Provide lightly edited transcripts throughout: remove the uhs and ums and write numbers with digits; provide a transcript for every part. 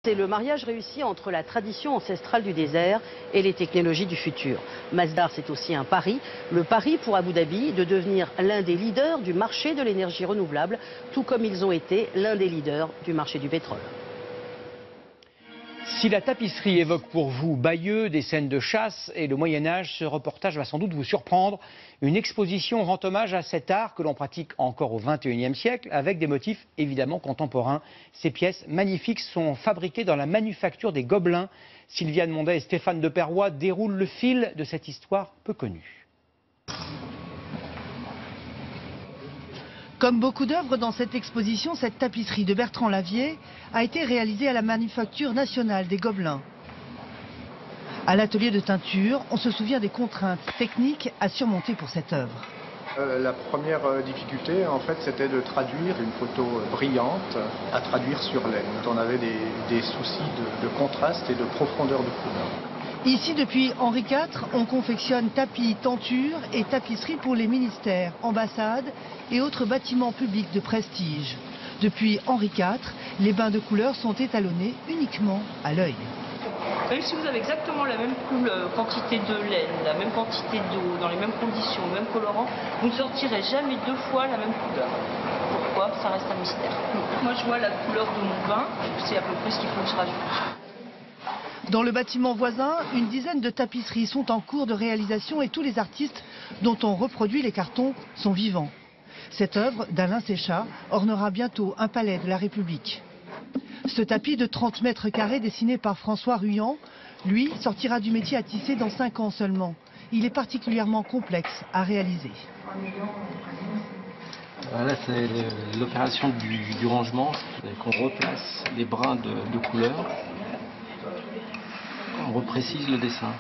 C'est le mariage réussi entre la tradition ancestrale du désert et les technologies du futur. Masdar, c'est aussi un pari. Le pari pour Abu Dhabi de devenir l'un des leaders du marché de l'énergie renouvelable, tout comme ils ont été l'un des leaders du marché du pétrole. Si la tapisserie évoque pour vous Bayeux, des scènes de chasse et le Moyen-Âge, ce reportage va sans doute vous surprendre. Une exposition rend hommage à cet art que l'on pratique encore au XXIe siècle avec des motifs évidemment contemporains. Ces pièces magnifiques sont fabriquées dans la manufacture des Gobelins. Sylviane Mondet et Stéphane de Perrois déroulent le fil de cette histoire peu connue. Comme beaucoup d'œuvres dans cette exposition, cette tapisserie de Bertrand Lavier a été réalisée à la Manufacture nationale des Gobelins. À l'atelier de teinture, on se souvient des contraintes techniques à surmonter pour cette œuvre. La première difficulté, en fait, c'était de traduire une photo brillante à traduire sur laine. On avait des soucis de contraste et de profondeur de couleur. Ici, depuis Henri IV, on confectionne tapis, tentures et tapisseries pour les ministères, ambassades et autres bâtiments publics de prestige. Depuis Henri IV, les bains de couleurs sont étalonnés uniquement à l'œil. Même si vous avez exactement la même quantité de laine, la même quantité d'eau, dans les mêmes conditions, le même colorant, vous ne sortirez jamais deux fois la même couleur. Pourquoi? Ça reste un mystère. Moi, je vois la couleur de mon bain, c'est à peu près ce qu'il faut que je rajoute. Dans le bâtiment voisin, une dizaine de tapisseries sont en cours de réalisation et tous les artistes dont on reproduit les cartons sont vivants. Cette œuvre d'Alain Séchat ornera bientôt un palais de la République. Ce tapis de 30 mètres carrés dessiné par François Ruyant, lui, sortira du métier à tisser dans 5 ans seulement. Il est particulièrement complexe à réaliser. Là, c'est l'opération du rangement, qu'on replace les brins de couleur. On reprécise le dessin.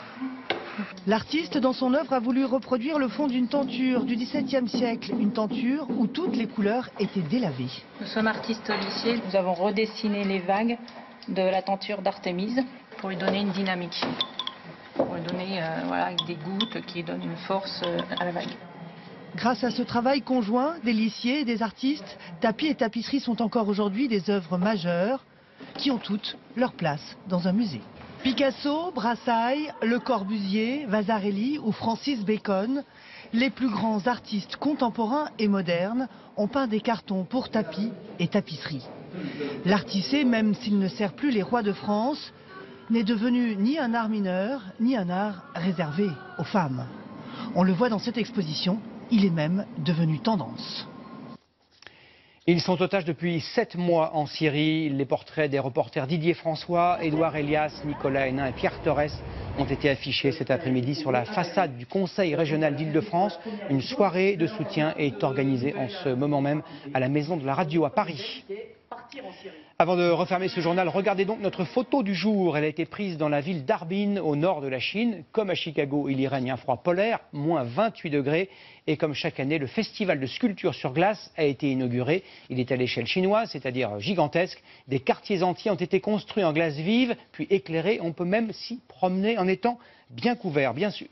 L'artiste, dans son œuvre, a voulu reproduire le fond d'une tenture du XVIIe siècle. Une tenture où toutes les couleurs étaient délavées. Nous sommes artistes lycée. Nous avons redessiné les vagues de la tenture d'Artémise pour lui donner une dynamique. Pour lui donner avec des gouttes qui donnent une force à la vague. Grâce à ce travail conjoint des lissiers et des artistes, tapis et tapisseries sont encore aujourd'hui des œuvres majeures qui ont toutes leur place dans un musée. Picasso, Brassailles, Le Corbusier, Vasarely ou Francis Bacon, les plus grands artistes contemporains et modernes ont peint des cartons pour tapis et tapisseries. L'art tissé, même s'il ne sert plus les rois de France, n'est devenu ni un art mineur, ni un art réservé aux femmes. On le voit dans cette exposition, il est même devenu tendance. Ils sont otages depuis 7 mois en Syrie. Les portraits des reporters Didier François, Édouard Elias, Nicolas Hénin et Pierre Torres ont été affichés cet après-midi sur la façade du Conseil régional d'Île-de-France. Une soirée de soutien est organisée en ce moment même à la Maison de la Radio à Paris. Avant de refermer ce journal, regardez donc notre photo du jour. Elle a été prise dans la ville d'Harbin, au nord de la Chine. Comme à Chicago, il y règne un froid polaire, moins 28 degrés. Et comme chaque année, le festival de sculpture sur glace a été inauguré. Il est à l'échelle chinoise, c'est-à-dire gigantesque. Des quartiers entiers ont été construits en glace vive, puis éclairés. On peut même s'y promener en étant bien couvert, bien sûr.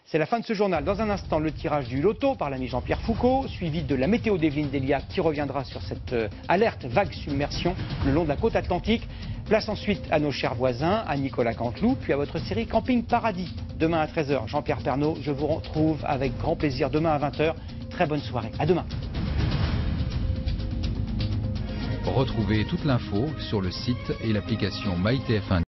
C'est la fin de ce journal. Dans un instant, le tirage du loto par l'ami Jean-Pierre Foucault, suivi de la météo d'Evelyne Delia qui reviendra sur cette alerte vague submersion le long de la côte atlantique. Place ensuite à nos chers voisins, à Nicolas Canteloup, puis à votre série Camping Paradis. Demain à 13h, Jean-Pierre Pernaut, je vous retrouve avec grand plaisir demain à 20h. Très bonne soirée. À demain. Retrouvez toute l'info sur le site et l'application MyTF1.